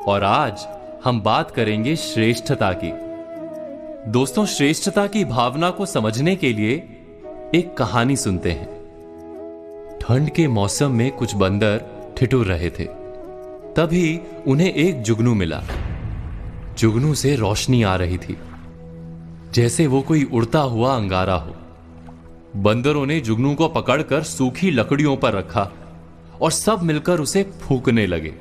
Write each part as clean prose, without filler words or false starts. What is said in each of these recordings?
और आज हम बात करेंगे श्रेष्ठता की। दोस्तों, श्रेष्ठता की भावना को समझने के लिए एक कहानी सुनते हैं। ठंड के मौसम में कुछ बंदर ठिठुर रहे थे। तभी उन्हें एक जुगनू मिला। जुगनू से रोशनी आ रही थी, जैसे वो कोई उड़ता हुआ अंगारा हो। बंदरों ने जुगनू को पकड़कर सूखी लकड़ियों पर रखा और सब मिलकर उसे फूंकने लगे।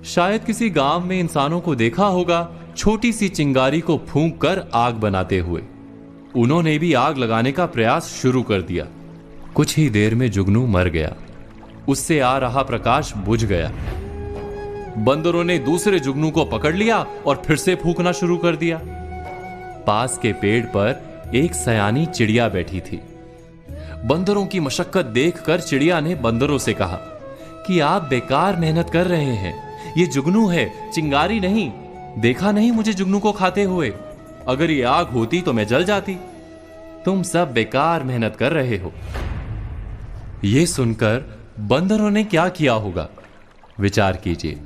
शायद किसी गांव में इंसानों को देखा होगा छोटी सी चिंगारी को फूंक कर आग बनाते हुए। उन्होंने भी आग लगाने का प्रयास शुरू कर दिया। कुछ ही देर में जुगनू मर गया। उससे आ रहा प्रकाश बुझ गया। बंदरों ने दूसरे जुगनू को पकड़ लिया और फिर से फूंकना शुरू कर दिया। पास के पेड़ पर एक सयानी चिड़िया बैठी थी। बंदरों की मशक्कत देखकर चिड़िया ने बंदरों से कहा कि आप बेकार मेहनत कर रहे हैं। ये जुगनू है, चिंगारी नहीं। देखा नहीं मुझे जुगनू को खाते हुए? अगर ये आग होती तो मैं जल जाती। तुम सब बेकार मेहनत कर रहे हो। ये सुनकर बंदरों ने क्या किया होगा, विचार कीजिए।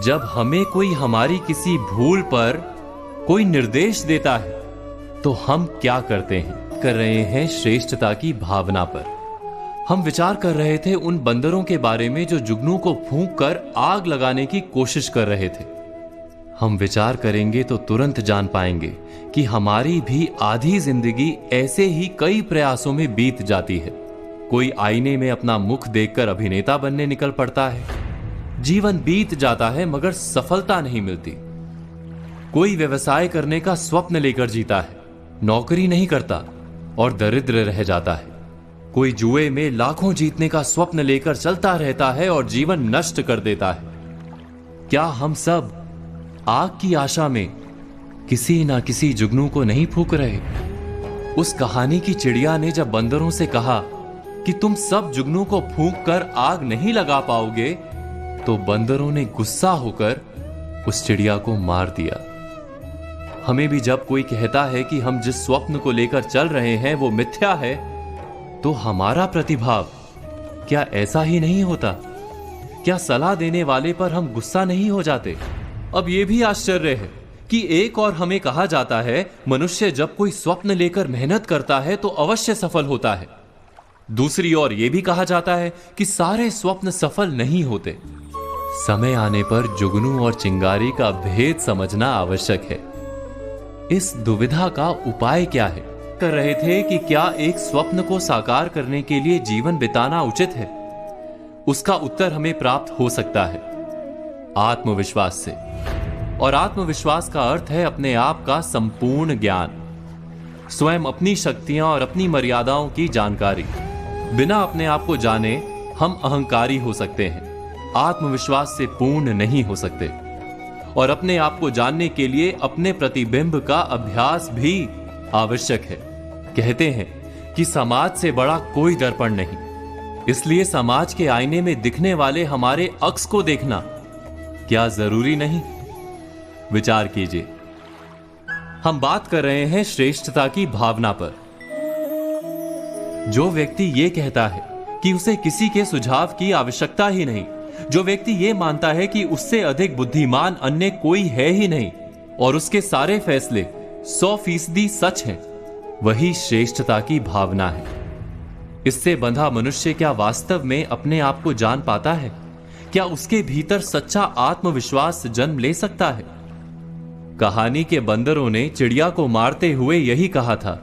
जब हमें कोई हमारी किसी भूल पर कोई निर्देश देता है तो हम क्या करते हैं? कर रहे हैं श्रेष्ठता की भावना पर। हम विचार कर रहे थे उन बंदरों के बारे में जो जुगनू को फूंक कर आग लगाने की कोशिश कर रहे थे। हम विचार करेंगे तो तुरंत जान पाएंगे कि हमारी भी आधी जिंदगी ऐसे ही कई प्रयासों में बीत जाती है। कोई आईने में अपना मुख देखकर अभिनेता बनने निकल पड़ता है। जीवन बीत जाता है मगर सफलता नहीं मिलती। कोई व्यवसाय करने का स्वप्न लेकर जीता है, नौकरी नहीं करता और दरिद्र रह जाता है। कोई जुए में लाखों जीतने का स्वप्न लेकर चलता रहता है और जीवन नष्ट कर देता है। क्या हम सब आग की आशा में किसी ना किसी जुगनू को नहीं फूंक रहे? उस कहानी की चिड़िया ने जब बंदरों से कहा कि तुम सब जुगनू को फूंक कर आग नहीं लगा पाओगे, तो बंदरों ने गुस्सा होकर उस चिड़िया को मार दिया। हमें भी जब कोई कहता है कि हम जिस स्वप्न को लेकर चल रहे हैं वो मिथ्या है, तो हमारा प्रतिभाव क्या ऐसा ही नहीं होता? क्या सलाह देने वाले पर हम गुस्सा नहीं हो जाते? अब यह भी आश्चर्य है कि एक और हमें कहा जाता है मनुष्य जब कोई स्वप्न लेकर मेहनत करता है तो अवश्य सफल होता है। दूसरी ओर यह भी कहा जाता है कि सारे स्वप्न सफल नहीं होते। समय आने पर जुगनू और चिंगारी का भेद समझना आवश्यक है। इस दुविधा का उपाय क्या है? कर रहे थे कि क्या एक स्वप्न को साकार करने के लिए जीवन बिताना उचित है? उसका उत्तर हमें प्राप्त हो सकता है आत्मविश्वास से। और आत्मविश्वास का अर्थ है अपने आप का संपूर्ण ज्ञान, स्वयं अपनी शक्तियां और अपनी मर्यादाओं की जानकारी। बिना अपने आप को जाने हम अहंकारी हो सकते हैं, आत्मविश्वास से पूर्ण नहीं हो सकते। और अपने आप को जानने के लिए अपने प्रतिबिंब का अभ्यास भी आवश्यक है। कहते हैं कि समाज से बड़ा कोई दर्पण नहीं, इसलिए समाज के आईने में दिखने वाले हमारे अक्स को देखना क्या जरूरी नहीं? विचार कीजिए। हम बात कर रहे हैं श्रेष्ठता की भावना पर। जो व्यक्ति यह कहता है कि उसे किसी के सुझाव की आवश्यकता ही नहीं, जो व्यक्ति यह मानता है कि उससे अधिक बुद्धिमान अन्य कोई है ही नहीं और उसके सारे फैसले 100% सच हैं, वही श्रेष्ठता की भावना है। इससे बंधा मनुष्य क्या वास्तव में अपने आप को जान पाता है? क्या उसके भीतर सच्चा आत्मविश्वास जन्म ले सकता है? कहानी के बंदरों ने चिड़िया को मारते हुए यही कहा था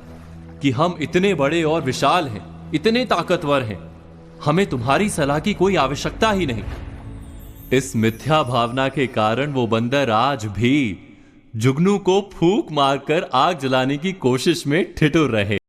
कि हम इतने बड़े और विशाल हैं, इतने ताकतवर हैं, हमें तुम्हारी सलाह की कोई आवश्यकता ही नहीं। इस मिथ्या भावना के कारण वो बंदर आज भी जुगनू को फूंक मारकर आग जलाने की कोशिश में ठिठुर रहे।